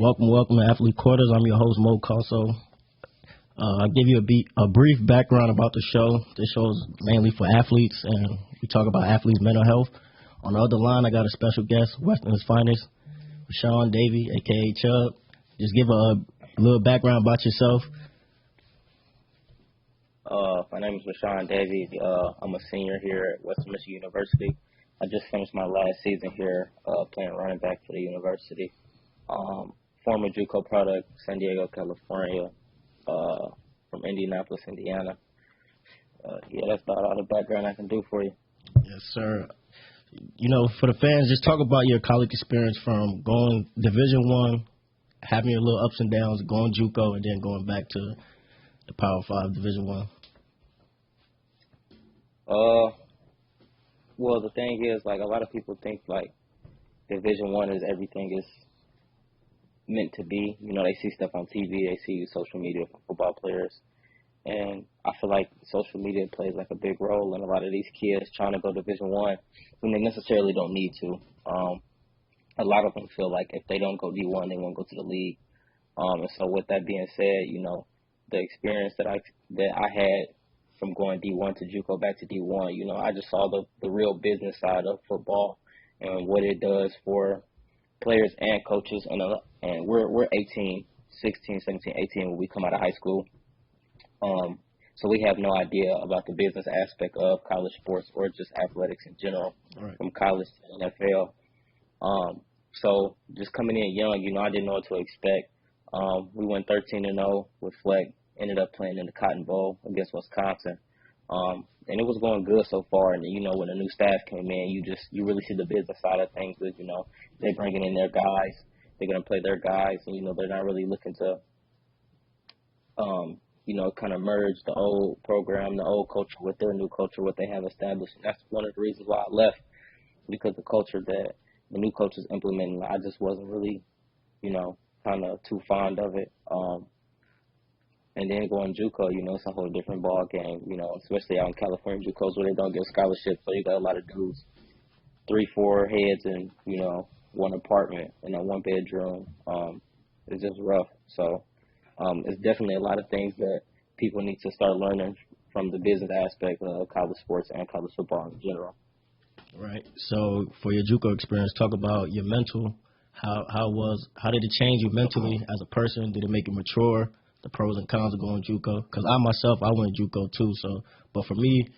Welcome to Athlete Quarters. I'm your host, Mo Cosso. I'll give you a brief background about the show. This show is mainly for athletes, and we talk about athletes' mental health. On the other line, I got a special guest, Western's finest, Rashaen, Davies, a.k.a. Chubb. Just give a little background about yourself. My name is Rashaen Davies. I'm a senior here at Western Michigan University. I just finished my last season here playing running back for the university. Former JUCO product, San Diego, California, from Indianapolis, Indiana. That's about all the background I can do for you. Yes, sir. You know, for the fans, just talk about your college experience from going Division I, having your little ups and downs, going JUCO, and then going back to the Power 5 Division I. Well, the thing is, like, a lot of people think, like, Division I is everything is meant to be. You know, they see stuff on TV, they see social media from football players. And I feel like social media plays, like, a big role in a lot of these kids trying to go Division I when they necessarily don't need to. A lot of them feel like if they don't go D1, they won't go to the league. And so with that being said, you know, the experience that I had from going D1 to JUCO back to D1, you know, I just saw the real business side of football and what it does for players and coaches. And we're 18, 16, 17, 18 when we come out of high school. So we have no idea about the business aspect of college sports or just athletics in general, right, from college to NFL. So just coming in young, you know, I didn't know what to expect. We went 13-0 with Fleck. Ended up playing in the Cotton Bowl against Wisconsin. And it was going good so far. And, you know, when the new staff came in, you really see the business side of things with, you know, they're bringing in their guys. They're going to play their guys. And, you know, they're not really looking to, you know, kind of merge the old program, the old culture with their new culture, what they have established. And that's one of the reasons why I left, because the culture that the new coach is implementing, I just wasn't really, you know, kind of too fond of it. And then going JUCO, you know, it's a whole different ball game, you know, especially out in California JUCOs where they don't give scholarships. So you got a lot of dudes, 3-4 heads in, you know, one apartment in a one bedroom. It's just rough. So it's definitely a lot of things that people need to start learning from the business aspect of college sports and college football in general. Right. So for your JUCO experience, talk about your mental. How did it change you mentally as a person? Did it make you mature? The pros and cons of going JUCO, because I went JUCO too. So, but for me,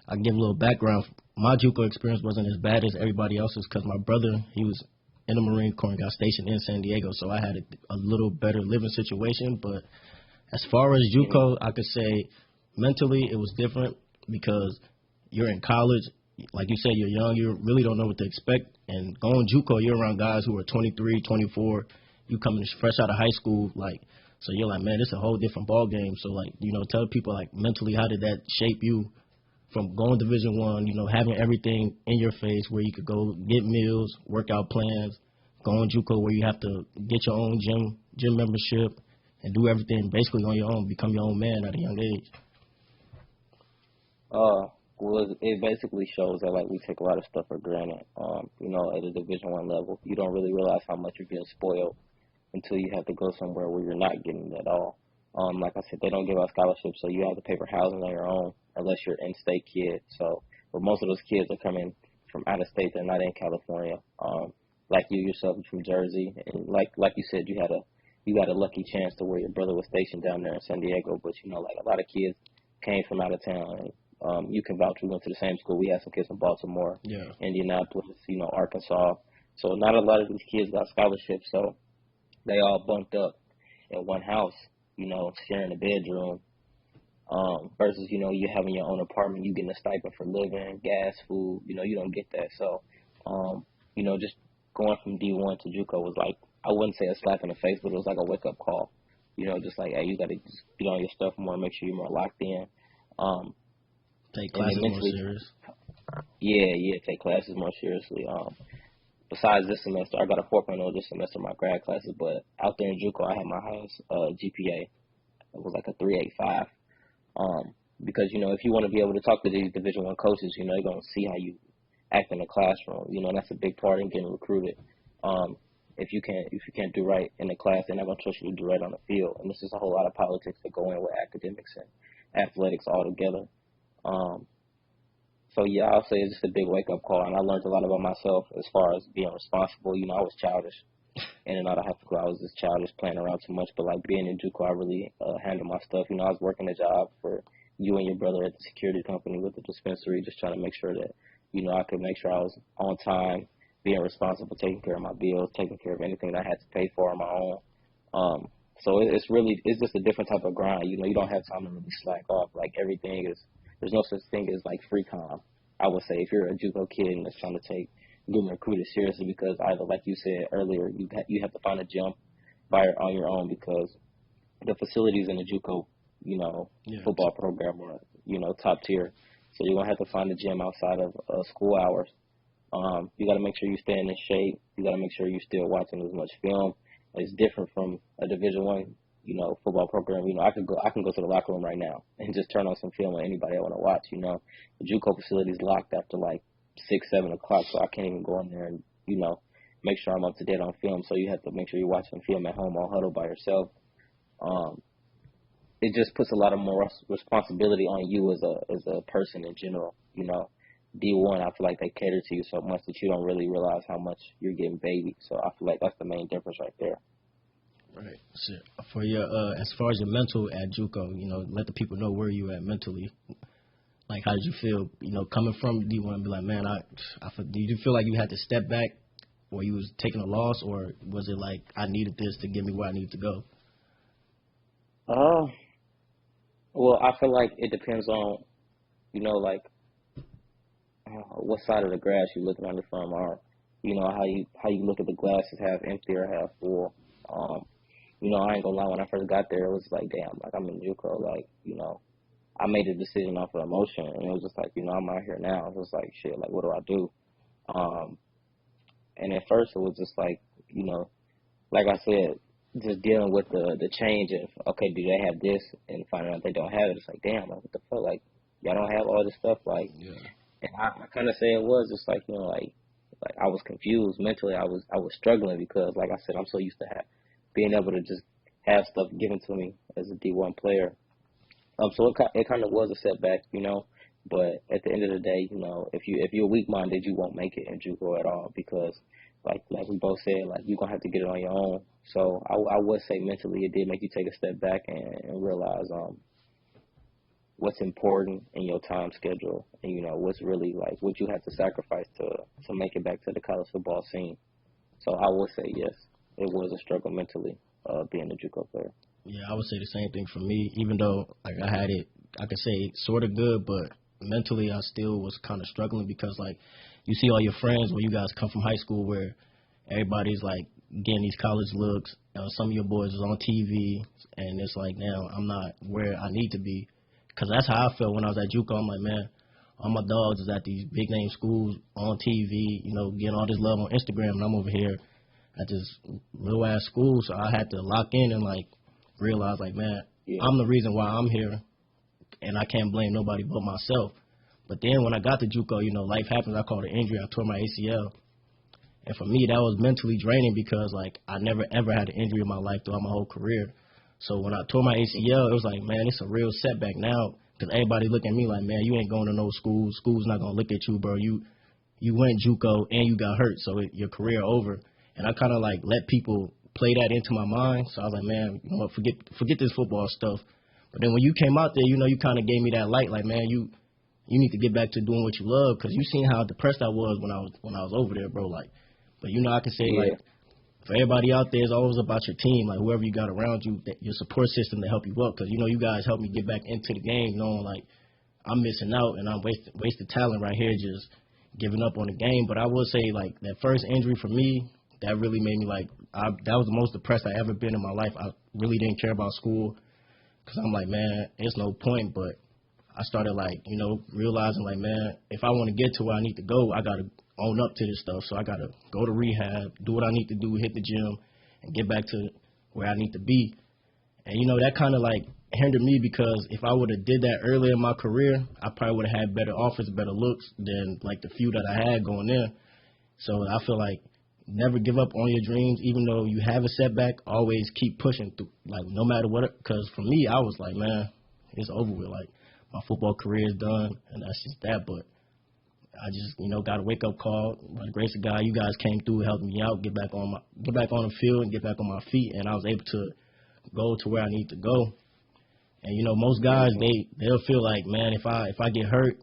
I can give a little background. My JUCO experience wasn't as bad as everybody else's, because my brother, he was in the Marine Corps and got stationed in San Diego, so I had a little better living situation. But as far as JUCO, I could say mentally it was different, because you're in college, like you said, you're young, you really don't know what to expect. And going JUCO, you're around guys who are 23, 24. You coming fresh out of high school, like. So you're like, man, it's a whole different ball game. So, like, you know, tell people, like, mentally, how did that shape you from going Division I, you know, having everything in your face where you could go get meals, workout plans, going JUCO where you have to get your own gym membership and do everything basically on your own, become your own man at a young age? Well, it basically shows that, like, we take a lot of stuff for granted. You know, at a Division I level, you don't really realize how much you're getting spoiled until you have to go somewhere where you're not getting it at all. Like I said, they don't give out scholarships, so you have to pay for housing on your own unless you're an in-state kid. So, but most of those kids are coming from out of state. They're not in California. Like you yourself, you're from Jersey, and like you said, you got a lucky chance to where your brother was stationed down there in San Diego. But you know, like a lot of kids came from out of town. And, you can vouch. We went to the same school. We had some kids from Baltimore, Indianapolis, you know, Arkansas. So not a lot of these kids got scholarships. So they all bunked up in one house, you know, sharing a bedroom, versus, you know, you having your own apartment, you getting a stipend for living, gas, food, you know, you don't get that. So, you know, just going from D1 to JUCO was like, I wouldn't say a slap in the face, but it was like a wake-up call. You know, just like, hey, you got to just get on your stuff more, make sure you're more locked in. Take classes more serious. Yeah, take classes more seriously. Besides this semester, I got a 4.0 this semester in my grad classes, but out there in JUCO, I had my highest GPA. It was like a 3.85. Because, you know, if you want to be able to talk to these Division I coaches, you know, they're going to see how you act in the classroom. You know, and that's a big part in getting recruited. if you can't do right in the class, they're not gonna trust you to do right on the field. And this is a whole lot of politics that go in with academics and athletics all together. So yeah, I'll say it's just a big wake up call, and I learned a lot about myself as far as being responsible. You know, I was childish in and out of high school. I was just childish, playing around too much. But like being in JUCO, I really handled my stuff. You know, I was working a job for you and your brother at the security company with the dispensary, just trying to make sure that, you know, I could make sure I was on time, being responsible, taking care of my bills, taking care of anything that I had to pay for on my own. So it's just a different type of grind. You know, you don't have time to really slack off. Like everything is, there's no such thing as like free time. I would say if you're a JUCO kid and that's trying to take getting recruited seriously, because either, like you said earlier, you have to find a gym on your own, because the facilities in the JUCO, you know, football program are, you know, top tier. So you're gonna have to find a gym outside of school hours. You got to make sure you're staying in shape. You got to make sure you're still watching as much film. It's different from a Division I, you know, football program. You know, I can go to the locker room right now and just turn on some film on anybody I want to watch. You know, the JUCO facility is locked after like 6, 7 o'clock, so I can't even go in there and, you know, make sure I'm up to date on film. So you have to make sure you're watching film at home on huddle by yourself. It just puts a lot of more responsibility on you as a person in general. You know, D1, I feel like they cater to you so much that you don't really realize how much you're getting babied. So I feel like that's the main difference right there. Right. So for your as far as your mental at JUCO, you know, let the people know where you at mentally. Like, how did you feel, you know, coming from D1 and be like, man, did you feel like you had to step back, or you was taking a loss, or was it like, I needed this to get me where I need to go? Well, I feel like it depends on, you know, like what side of the grass you're looking at it from, or, you know, how you look at the glasses, half empty or half full. You know, I ain't gonna lie, when I first got there, it was like, damn, like I'm in JUCO, like, you know, I made a decision off of emotion, and it was just like, you know, I'm out here now. It was like, shit, like, what do I do? And at first it was just like, you know, like I said, just dealing with the change of, okay, do they have this, and finding out they don't have it. It's like, damn, like, what the fuck, like, y'all don't have all this stuff, like, and I kind of say it was just like, you know, like I was confused mentally. I was struggling because, like I said, I'm so used to being able to just have stuff given to me as a D1 player. So it kind of was a setback, you know. But at the end of the day, you know, if you're weak-minded, you won't make it in JUCO at all, because, like we both said, like, you're gonna have to get it on your own. So I would say mentally it did make you take a step back and realize what's important in your time schedule, and, you know, what's really, like, what you have to sacrifice to make it back to the college football scene. So I would say yes, it was a struggle mentally being a JUCO player. Yeah, I would say the same thing for me. Even though, like, I had it, I could say sort of good, but mentally I still was kind of struggling, because, like, you see all your friends when you guys come from high school where everybody's, like, getting these college looks. Some of your boys is on TV, and it's like, now I'm not where I need to be. Because that's how I felt when I was at JUCO. I'm like, man, all my dogs is at these big-name schools on TV, you know, getting all this love on Instagram, and I'm over here at this little-ass school. So I had to lock in and, like, realize, like, man, I'm the reason why I'm here, and I can't blame nobody but myself. But then when I got to JUCO, you know, life happens. I caught an injury. I tore my ACL. And for me, that was mentally draining, because, like, I never, ever had an injury in my life throughout my whole career. So when I tore my ACL, it was like, man, it's a real setback now, because everybody look at me like, man, you ain't going to no school. School's not going to look at you, bro. You went JUCO and you got hurt, so your career over. And I kind of, like, let people play that into my mind. So I was like, man, you know what, forget this football stuff. But then when you came out there, you know, you kind of gave me that light, like, man, you need to get back to doing what you love, because you seen how depressed I was when I was over there, bro. Like, but, you know, I can say, like, for everybody out there, it's always about your team, like, whoever you got around you, your support system to help you up. Because, you know, you guys helped me get back into the game, knowing, like, I'm missing out and I'm wasted talent right here, just giving up on the game. But I will say, like, that first injury for me, that really made me, like, that was the most depressed I ever been in my life. I really didn't care about school, because I'm like, man, it's no point. But I started, like, you know, realizing, like, man, if I want to get to where I need to go, I got to own up to this stuff. So I got to go to rehab, do what I need to do, hit the gym, and get back to where I need to be. And, you know, that kind of, like, hindered me, because if I would have did that earlier in my career, I probably would have had better offers, better looks than, like, the few that I had going there. So I feel like never give up on your dreams, even though you have a setback. Always keep pushing through, like no matter what. Because for me, I was like, man, it's over with. Like my football career is done, and that's just that. But I just, got a wake up call. By the grace of God, you guys came through, helped me out, get back on the field, and get back on my feet, and I was able to go to where I need to go. And most guys they'll feel like, man, if I get hurt,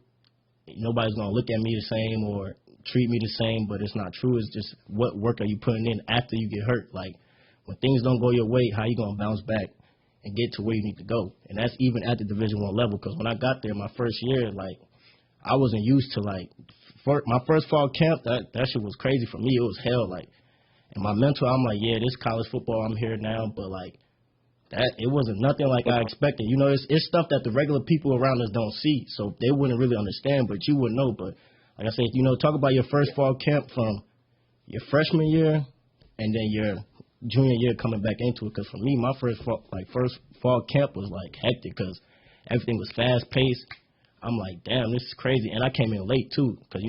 nobody's gonna look at me the same or treat me the same. But it's not true. It's just what work are you putting in after you get hurt? Like when things don't go your way, how you gonna bounce back and get to where you need to go? And that's even at the Division I level. Because when I got there, my first year, like I wasn't used to my first fall camp. That shit was crazy for me. It was hell. Like, and my mentor, I'm like, yeah, this college football. I'm here now, but like. It wasn't nothing like I expected. It's stuff that the regular people around us don't see, so they wouldn't really understand, but you would know. But like I said, talk about your first fall camp from your freshman year and then your junior year coming back into it. Because for me, my first fall camp was like hectic because everything was fast paced. I'm like, damn, this is crazy, and I came in late too because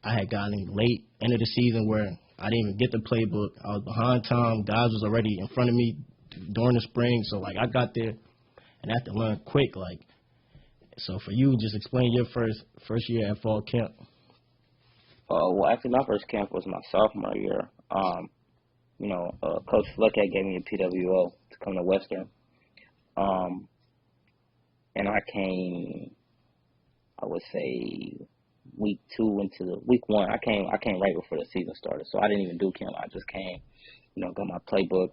I had gotten in late end of the season where I didn't even get the playbook. I was behind time. Guys was already in front of me during the spring, so like I got there and I had to learn quick. Like, so for you, just explain your first year at fall camp. Well, actually, my first camp was my sophomore year. Coach Fleckett gave me a PWO to come to Western, and I came, I would say, week 2 into week 1. I came right before the season started, so I didn't even do camp. I just came, got my playbook.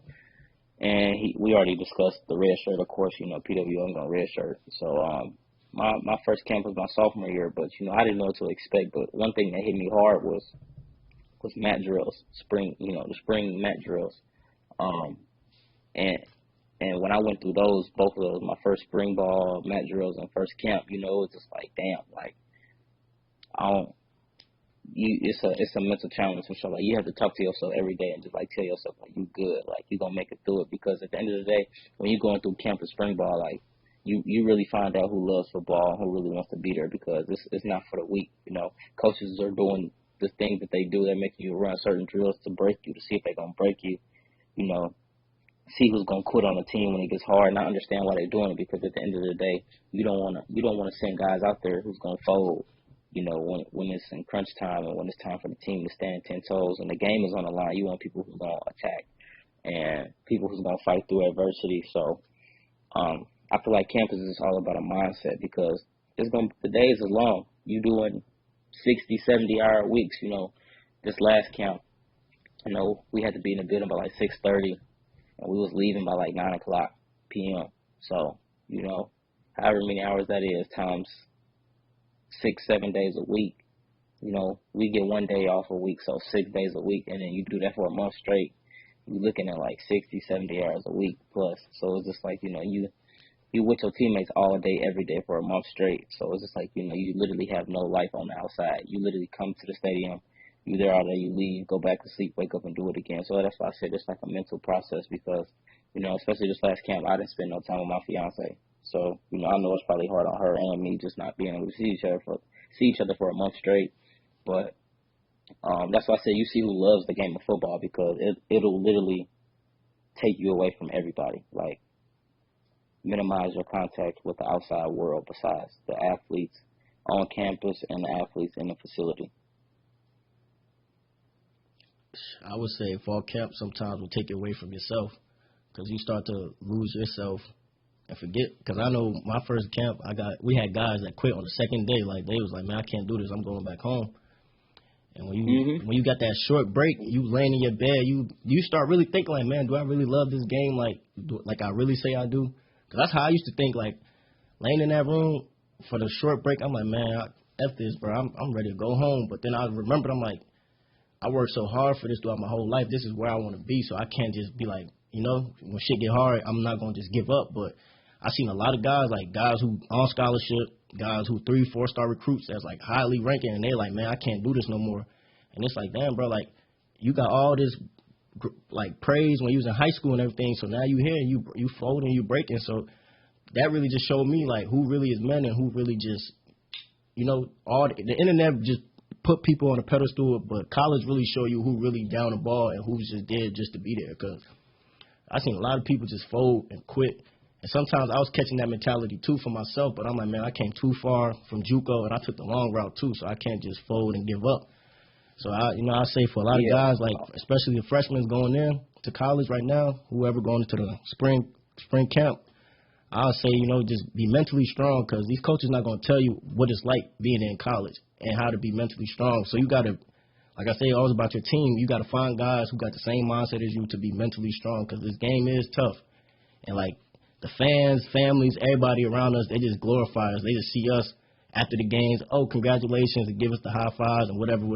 And we already discussed the red shirt, of course, PWO, I'm going red shirt. So my first camp was my sophomore year, but, I didn't know what to expect. But one thing that hit me hard was mat drills, the spring mat drills. And when I went through both of those, my first spring ball, mat drills, and first camp, it was just like, damn, like, it's a mental challenge for sure. Like you have to talk to yourself every day and just like tell yourself like you good, like you gonna make it through it. Because at the end of the day, when you're going through camp and spring ball, like you really find out who loves football and who really wants to be there. Because it's not for the weak. Coaches are doing the things that they do. They're making you run certain drills to break you, to see if they're gonna break you. See who's gonna quit on the team when it gets hard. And I understand why they're doing it, because at the end of the day, you don't wanna send guys out there who's gonna fold. When it's in crunch time and when it's time for the team to stand 10 toes and the game is on the line, you want people who's going to attack and people who's going to fight through adversity. So I feel like campus is all about a mindset, because the days are long. You doing 60, 70-hour weeks. This last camp, we had to be in the building by like 6:30 and we was leaving by like 9 o'clock p.m. So, however many hours that is times 6-7 days a week, we get 1 day off a week, so 6 days a week, and then you do that for a month straight, you're looking at like 60, 70 hours a week plus. So it's just like, you with your teammates all day, every day for a month straight. So it's just like, you literally have no life on the outside. You literally come to the stadium, you there all day, you leave, go back to sleep, wake up and do it again. So that's why I said it's like a mental process, because, especially this last camp, I didn't spend no time with my fiance. So, I know it's probably hard on her and me just not being able to see each other for a month straight. But that's why I say you see who loves the game of football, because it'll literally take you away from everybody. Like, minimize your contact with the outside world besides the athletes on campus and the athletes in the facility. I would say fall camp sometimes will take you away from yourself, because you start to lose yourself and forget. Because I know my first camp, we had guys that quit on the second day. Like, they was like, man, I can't do this, I'm going back home. And when you got that short break, you laying in your bed, you start really thinking like, man, do I really love this game like I really say I do? Because that's how I used to think. Like, laying in that room for the short break, I'm like, man, F this, bro, I'm ready to go home. But then I remembered, I'm like, I worked so hard for this throughout my whole life. This is where I want to be, so I can't just be like, when shit get hard, I'm not going to just give up. But I seen a lot of guys who on scholarship, guys who 3-4 star recruits that's like highly ranking, and they're like, man, I can't do this no more. And it's like, damn, bro, like, you got all this like praise when you was in high school and everything, so now you here and you folding, you breaking. So that really just showed me like who really is men and who really just, all the internet just put people on a pedestal, but college really show you who really down the ball and who's just there just to be there. Because I seen a lot of people just fold and quit. And sometimes I was catching that mentality too for myself, but I'm like, man, I came too far from JUCO and I took the long route too, so I can't just fold and give up. So I say for a lot of guys, like especially the freshmen going in to college right now, whoever going into the spring camp, I'll say, just be mentally strong, because these coaches not going to tell you what it's like being in college and how to be mentally strong. So you got to, like I say, always about your team, you got to find guys who got the same mindset as you to be mentally strong, because this game is tough. And, like, the fans, families, everybody around us, they just glorify us. They just see us after the games, oh, congratulations, and give us the high fives and whatever.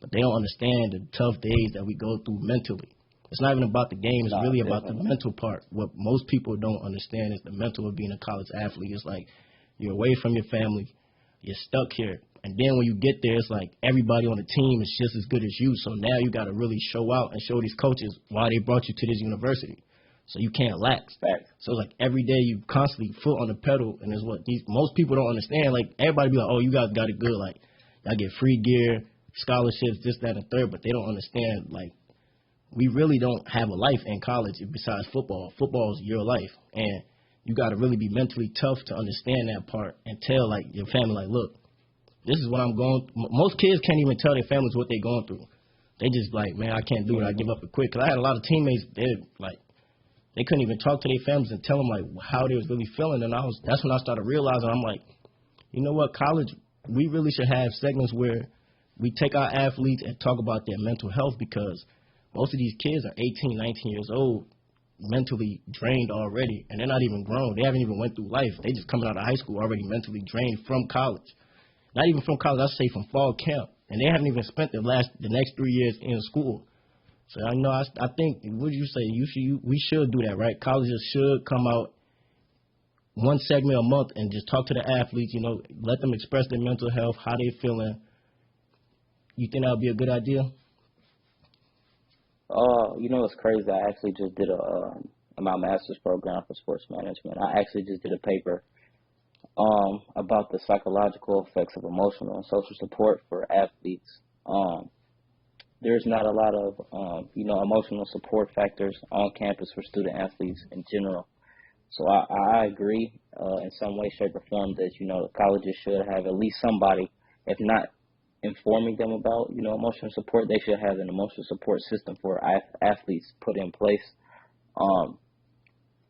But they don't understand the tough days that we go through mentally. It's not even about the game. It's really about the mental part. What most people don't understand is the mental of being a college athlete. It's like you're away from your family. You're stuck here. And then when you get there, it's like everybody on the team is just as good as you. So now you got to really show out and show these coaches why they brought you to this university. So you can't lax. So it's like every day you constantly foot on the pedal, and it's what most people don't understand. Like everybody be like, oh, you guys got it good. Like y'all get free gear, scholarships, this, that, and third. But they don't understand, like, we really don't have a life in college besides football. Football is your life, and you got to really be mentally tough to understand that part and tell, like, your family, like, look, this is what I'm going through. Most kids can't even tell their families what they're going through. They just like, man, I can't do it. I give up and quit. Because I had a lot of teammates, they couldn't even talk to their families and tell them, like, how they was really feeling. And that's when I started realizing, I'm like, you know what, college, we really should have segments where we take our athletes and talk about their mental health, because most of these kids are 18, 19 years old, mentally drained already, and they're not even grown. They haven't even went through life. They just coming out of high school already mentally drained from college. Not even from college, I say from fall camp. And they haven't even spent the next 3 years in school. So I think, what you say, we should do that, right? Colleges should come out one segment a month and just talk to the athletes, let them express their mental health, how they feeling. You think that would be a good idea? It's crazy. I actually just did my master's program for sports management. I actually just did a paper about the psychological effects of emotional and social support for athletes. There's not a lot of, emotional support factors on campus for student athletes in general. So I agree in some way, shape, or form that, colleges should have at least somebody, if not informing them about, emotional support, they should have an emotional support system for athletes put in place.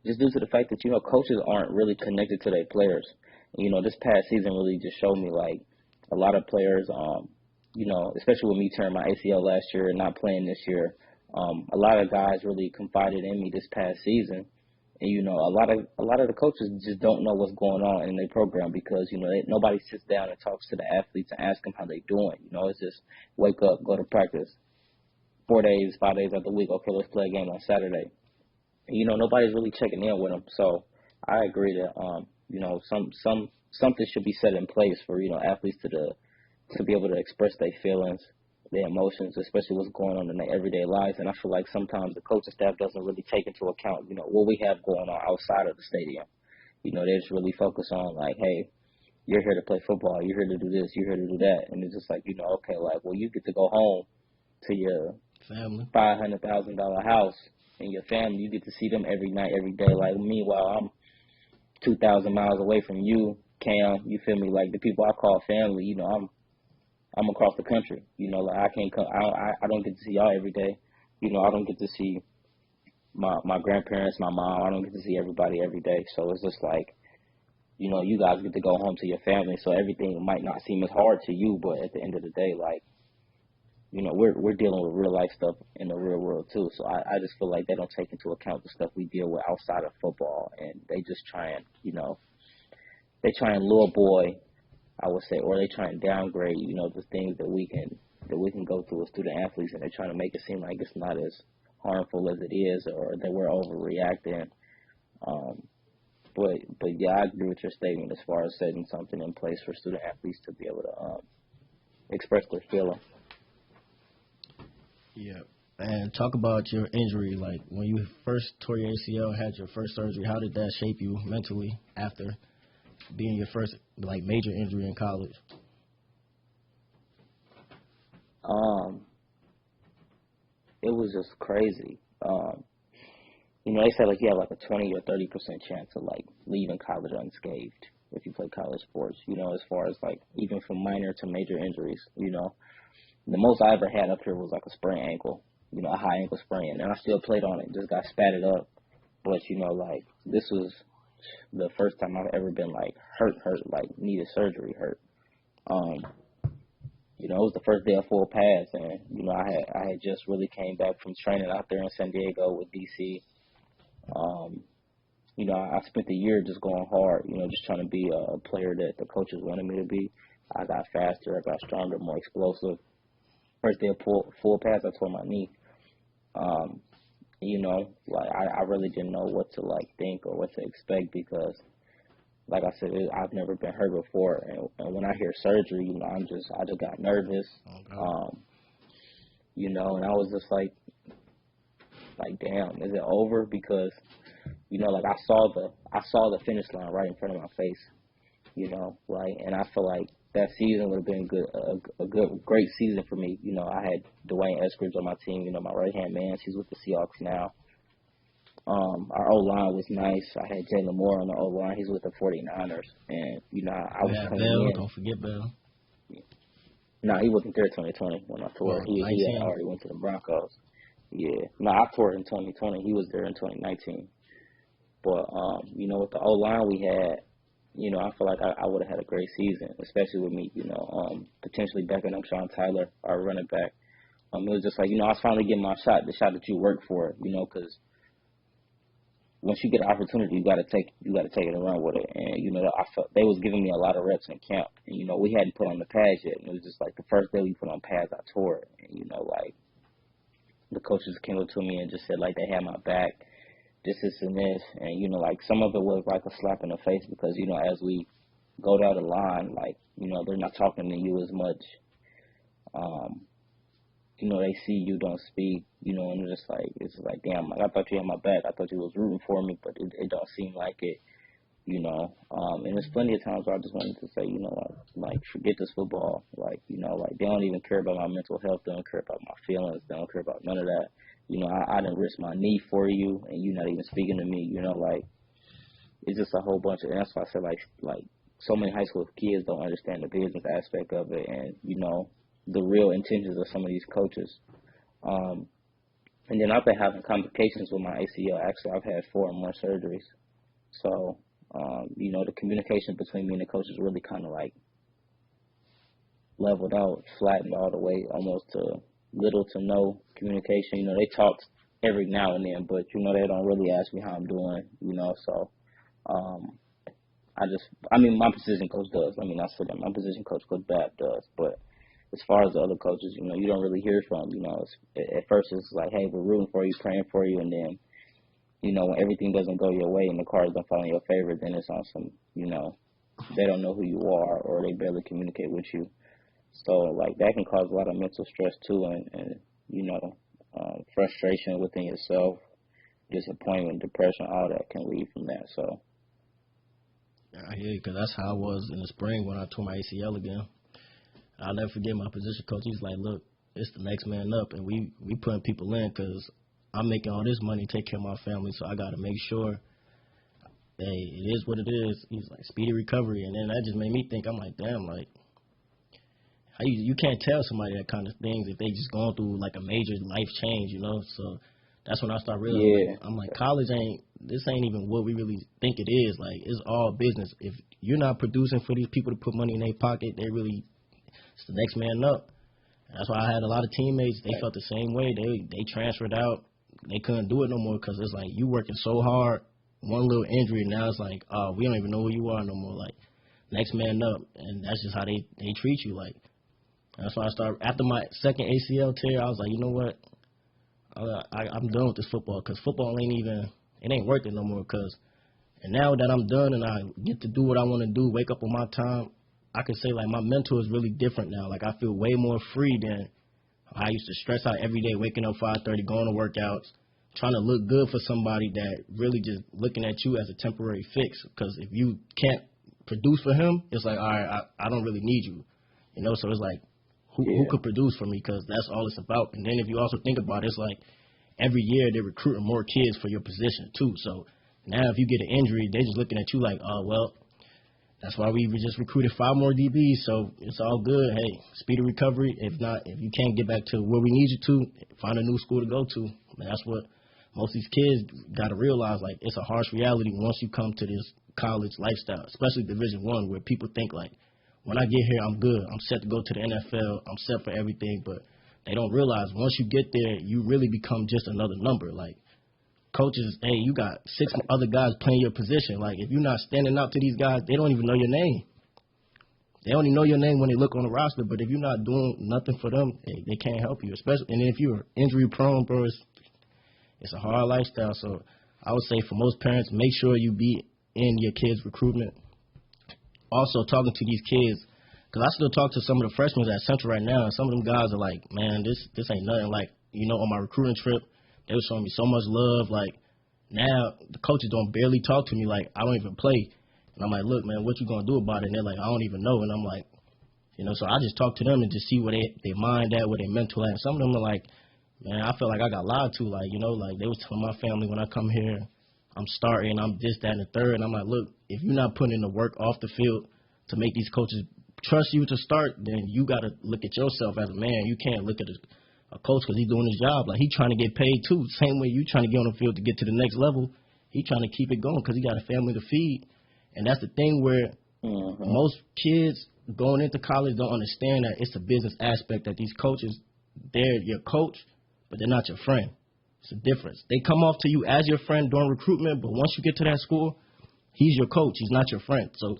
Just due to the fact that, coaches aren't really connected to their players. This past season really just showed me, like, a lot of players, especially with me tearing my ACL last year and not playing this year, a lot of guys really confided in me this past season. And, a lot of the coaches just don't know what's going on in their program, because, nobody sits down and talks to the athletes and asks them how they're doing. It's just wake up, go to practice, 5 days out the week, okay, let's play a game on Saturday. And, nobody's really checking in with them. So I agree that, something should be set in place for, athletes to be able to express their feelings, their emotions, especially what's going on in their everyday lives. And I feel like sometimes the coaching staff doesn't really take into account, what we have going on outside of the stadium. They just really focus on, like, hey, you're here to play football, you're here to do this, you're here to do that. And it's just like, okay, like, well, you get to go home to your family, $500,000 house, and your family, you get to see them every night, every day. Like, meanwhile, I'm 2,000 miles away from you, Cam, you feel me? Like, the people I call family, I'm across the country. Like, I can't come. I don't get to see y'all every day. I don't get to see my grandparents, my mom. I don't get to see everybody every day. So it's just like, you guys get to go home to your family. So everything might not seem as hard to you, but at the end of the day, like, we're dealing with real life stuff in the real world too. So I just feel like they don't take into account the stuff we deal with outside of football, and they just try and they try and lure boy, I would say, or they try and downgrade, the things that we can go through as student athletes, and they're trying to make it seem like it's not as harmful as it is, or that we're overreacting. But yeah, I agree with your statement as far as setting something in place for student athletes to be able to express their feeling. Yeah, and talk about your injury. Like, when you first tore your ACL, had your first surgery, how did that shape you mentally after being your first, like, major injury in college? Um, it was just crazy. They said like you have like a 20 or 30% chance of like leaving college unscathed if you play college sports. As far as like even from minor to major injuries. The most I ever had up here was like a sprained ankle. A high ankle sprain, and I still played on it. Just got spatted up. But like this was the first time I've ever been like hurt, like needed surgery, hurt. It was the first day of full pads, and I had just really came back from training out there in San Diego with DC. I spent the year just going hard, just trying to be a player that the coaches wanted me to be. I got faster, I got stronger, more explosive. First day of full pads, I tore my knee. Like I really didn't know what to like think or what to expect because, like I said, I've never been hurt before, and when I hear surgery, I just got nervous. Okay. And I was just like, damn, is it over? Because, like I saw the finish line right in front of my face, right, and I feel like that season would have been great season for me. I had Dwayne Eskridge on my team, my right-hand man. He's with the Seahawks now. Our O-line was nice. I had Jalen Moore on the O-line. He's with the 49ers. And, I was coming in. Don't forget Bell. No, he wasn't there 2020 when I tore. He had already went to the Broncos. Yeah. No, I tore in 2020. He was there in 2019. But, with the O-line we had, I feel like I would have had a great season, especially with me, potentially backing up Sean Tyler, our running back. It was just like, I was finally getting my shot, the shot that you work for, because once you get an opportunity, you got to take it and run with it. And, I felt they was giving me a lot of reps in camp. And, we hadn't put on the pads yet. And it was just like the first day we put on pads, I tore it. And, like the coaches came up to me and just said, like, they had my back. This and this, and like some of it was like a slap in the face because as we go down the line, like they're not talking to you as much. They see you don't speak, and it's just like damn, like I thought you had my back, I thought you was rooting for me, but it don't seem like it, and there's plenty of times where I just wanted to say, like forget this football, like like they don't even care about my mental health, they don't care about my feelings, they don't care about none of that. I didn't risk my knee for you, and you're not even speaking to me. Like it's just a whole bunch of. And that's why I said like so many high school kids don't understand the business aspect of it, and the real intentions of some of these coaches. And then I've been having complications with my ACL. Actually, I've had 4 or more surgeries. So the communication between me and the coaches really kind of like leveled out, flattened all the way, almost to little to no communication. They talk every now and then, but they don't really ask me how I'm doing. So my position coach does. I said that my position coach, Coach Babb, does. But as far as the other coaches, you don't really hear from. At first it's like, hey, we're rooting for you, praying for you, and then when everything doesn't go your way and the cards don't fall in your favor, then it's on some, they don't know who you are or they barely communicate with you. So, like, that can cause a lot of mental stress, too, and frustration within yourself, disappointment, depression, all that can lead from that, so. Yeah, I hear you, because that's how I was in the spring when I tore my ACL again. I'll never forget my position coach. He's like, look, it's the next man up, and we putting people in because I'm making all this money, take care of my family, so I got to make sure, hey, it is what it is. He's like, speedy recovery, and then that just made me think, I'm like, damn, like, you can't tell somebody that kind of things if they just going through like a major life change, So that's when I start realizing, I'm like, college this ain't even what we really think it is. Like, it's all business. If you're not producing for these people to put money in their pocket, it's the next man up. And that's why I had a lot of teammates. They felt the same way. They transferred out. They couldn't do it no more because it's like you working so hard. One little injury, now it's like, oh, we don't even know who you are no more. Like, next man up, and that's just how they treat you. Like. That's why I started, after my second ACL tear, I was like, you know what, I'm done with this football because football ain't worth it no more and now that I'm done and I get to do what I want to do, wake up on my time, I can say, like, my mental is really different now. Like, I feel way more free than I used to stress out every day, waking up 5:30, going to workouts, trying to look good for somebody that really just looking at you as a temporary fix because if you can't produce for him, it's like, all right, I don't really need you, so it's like, who could produce for me, because that's all it's about. And then if you also think about it, it's like every year they're recruiting more kids for your position too. So now if you get an injury, they're just looking at you like, oh, well, that's why we just recruited 5 more DBs, so it's all good. Hey, speedy recovery. If not, if you can't get back to where we need you to, find a new school to go to. And that's what most of these kids got to realize. Like, it's a harsh reality once you come to this college lifestyle, especially Division I, where people think, like, when I get here, I'm good. I'm set to go to the NFL. I'm set for everything. But they don't realize once you get there, you really become just another number. Like, coaches, hey, you got 6 other guys playing your position. Like, if you're not standing out to these guys, they don't even know your name. They only know your name when they look on the roster, but if you're not doing nothing for them, hey, they can't help you. Especially, and if you're injury prone, bro, it's a hard lifestyle. So I would say for most parents, make sure you be in your kids' recruitment. Also, talking to these kids, because I still talk to some of the freshmen at Central right now, and some of them guys are like, man, this ain't nothing. Like, on my recruiting trip, they were showing me so much love. Like, now the coaches don't barely talk to me. Like, I don't even play. And I'm like, look, man, what you going to do about it? And they're like, I don't even know. And I'm like, so I just talk to them and just see where they mind at, where they mental at. And some of them are like, man, I feel like I got lied to. Like, like they was telling my family when I come here, I'm starting, I'm this, that, and the third. And I'm like, look, if you're not putting in the work off the field to make these coaches trust you to start, then you got to look at yourself as a man. You can't look at a coach because he's doing his job. Like, he's trying to get paid too. Same way you trying to get on the field to get to the next level. He trying to keep it going because he got a family to feed. And that's the thing where most kids going into college don't understand that it's a business aspect, that these coaches, they're your coach, but they're not your friend. It's a difference. They come off to you as your friend during recruitment, but once you get to that school, he's your coach. He's not your friend. So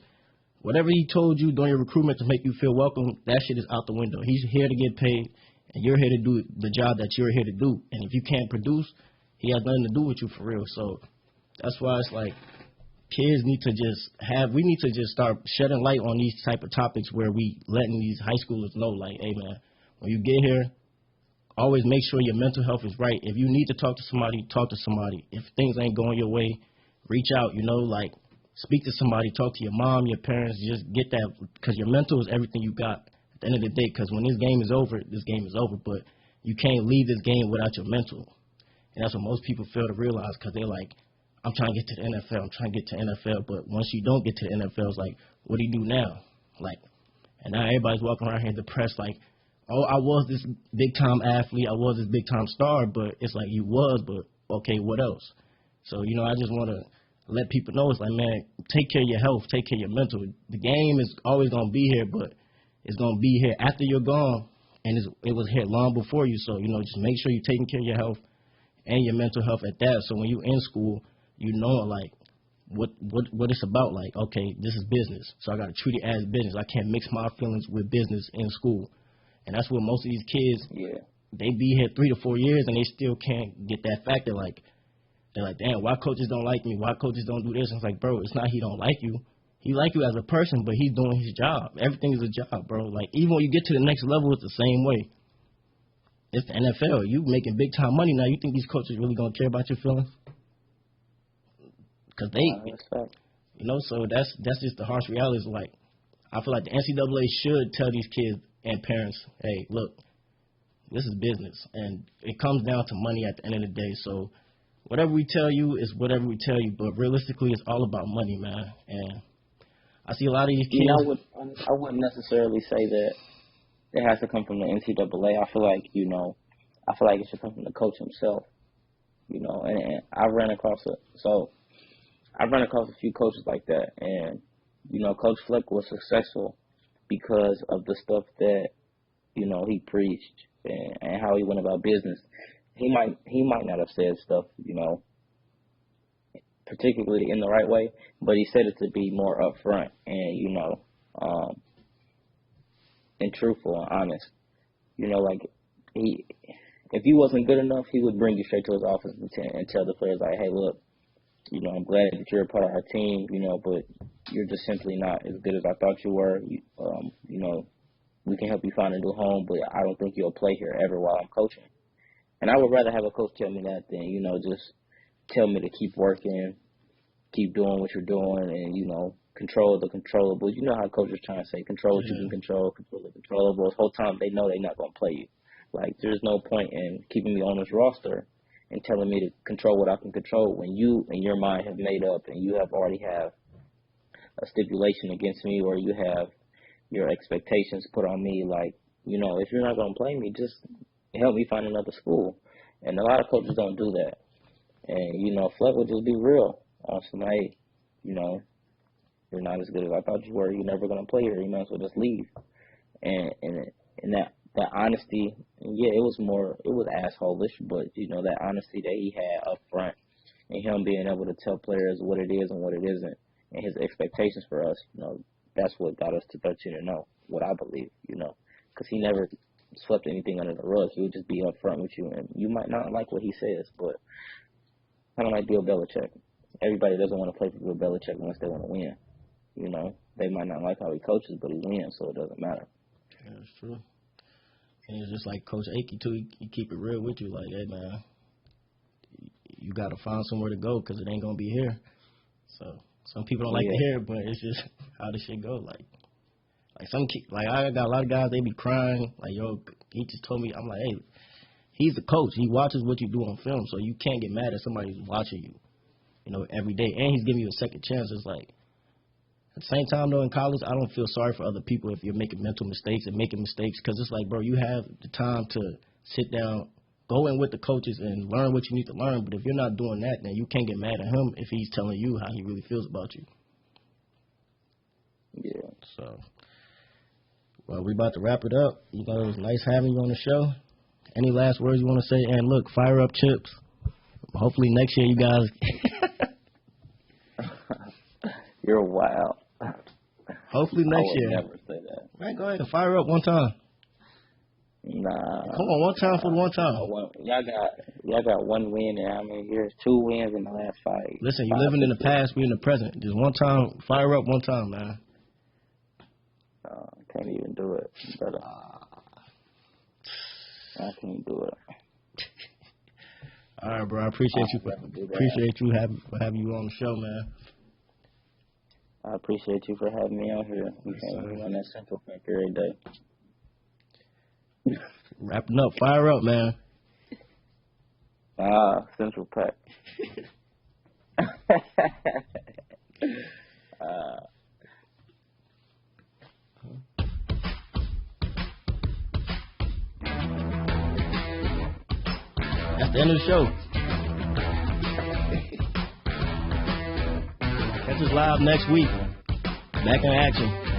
whatever he told you during your recruitment to make you feel welcome, that shit is out the window. He's here to get paid, and you're here to do the job that you're here to do. And if you can't produce, he has nothing to do with you for real. So that's why it's like kids need to we need to just start shedding light on these type of topics where we letting these high schoolers know, like, hey, man, when you get here, always make sure your mental health is right. If you need to talk to somebody, talk to somebody. If things ain't going your way, reach out, like speak to somebody, talk to your mom, your parents, just get that, because your mental is everything you got at the end of the day, because when this game is over, this game is over, but you can't leave this game without your mental. And that's what most people fail to realize, because they're like, I'm trying to get to the NFL, I'm trying to get to NFL, but once you don't get to the NFL, it's like, what do you do now? Like, and now everybody's walking around here depressed, like, oh, I was this big-time athlete, I was this big-time star, but it's like you was, but okay, what else? So, I just want to let people know, it's like, man, take care of your health, take care of your mental. The game is always going to be here, but it's going to be here after you're gone, and it was here long before you. So, just make sure you're taking care of your health and your mental health at that. So when you're in school, like, what it's about. Like, okay, this is business, so I got to treat it as business. I can't mix my feelings with business in school. And that's what most of these kids, they be here 3 to 4 years, and they still can't get that factor. Like, they're like, damn, why coaches don't like me? Why coaches don't do this? And it's like, bro, it's not he don't like you. He like you as a person, but he's doing his job. Everything is a job, bro. Like, even when you get to the next level, it's the same way. It's the NFL. You making big-time money now. You think these coaches really going to care about your feelings? Because they, so that's just the harsh reality. Is like, I feel like the NCAA should tell these kids and parents, hey, look, this is business, and it comes down to money at the end of the day. So whatever we tell you is whatever we tell you, but realistically, it's all about money, man. And I see a lot of these kids. I wouldn't necessarily say that it has to come from the NCAA. I feel like, it should come from the coach himself, and I've run across a few coaches like that, and, Coach Fleck was successful because of the stuff that, he preached and how he went about business. He might not have said stuff, particularly in the right way, but he said it to be more upfront and, and truthful and honest. Like, if he wasn't good enough, he would bring you straight to his office and tell the players, like, hey, look, I'm glad that you're a part of our team, but you're just simply not as good as I thought you were. We can help you find a new home, but I don't think you'll play here ever while I'm coaching. And I would rather have a coach tell me that than, just tell me to keep working, keep doing what you're doing, and, control the controllables. You know how coaches trying to say control what you can control the controllables. Whole time they know they're not going to play you. Like, there's no point in keeping me on this roster and telling me to control what I can control when you in your mind have made up and you already have a stipulation against me, or you have your expectations put on me. Like, you know, if you're not going to play me, just help me find another school. And a lot of coaches don't do that. And, you know, Fleck would just be real on some, hey, you know, you're not as good as I thought you were. You're never going to play here. You might as well just leave. And that honesty, yeah, it was asshole-ish, but, you know, that honesty that he had up front and him being able to tell players what it is and what it isn't and his expectations for us, you know, that's what got us to 13-0, what I believe, you know, because he never swept anything under the rug. He would just be up front with you, and you might not like what he says, but kind of like Bill Belichick. Everybody doesn't want to play for Bill Belichick unless they want to win. You know, they might not like how he coaches, but he wins, so it doesn't matter. Yeah, that's true. And it's just like Coach Akey, too. He keep it real with you. Like, hey, man, you got to find somewhere to go because it ain't going to be here. So some people don't like to hear it, but it's just how this shit go. Like I got a lot of guys, they be crying. Like, yo, he just told me, I'm like, hey, he's the coach. He watches what you do on film, so you can't get mad at somebody who's watching you, you know, every day. And he's giving you a second chance. It's like, at the same time, though, in college, I don't feel sorry for other people if you're making mental mistakes and making mistakes, because it's like, bro, you have the time to sit down, go in with the coaches and learn what you need to learn. But if you're not doing that, then you can't get mad at him if he's telling you how he really feels about you. Yeah. So, well, we about to wrap it up. You know, it was nice having you on the show. Any last words you want to say? And look, fire up Chips. Hopefully next year you guys. You're wild. Hopefully next year. I would never say that. Man, go ahead and fire up one time. Nah. Come on, one time for the one time. Y'all got one win in how many years? 2 wins in the last 5. Listen, you're living in the past, we're in the present. Just one time, fire up one time, man. Can't even do it, brother. I can't do it. All right, bro. I appreciate you for having you on the show, man. I appreciate you for having me on here. We can't run that Central Pack every day. Wrapping up. Fire up, man. Central Pack. That's the end of the show. Catch us live next week. Back in action.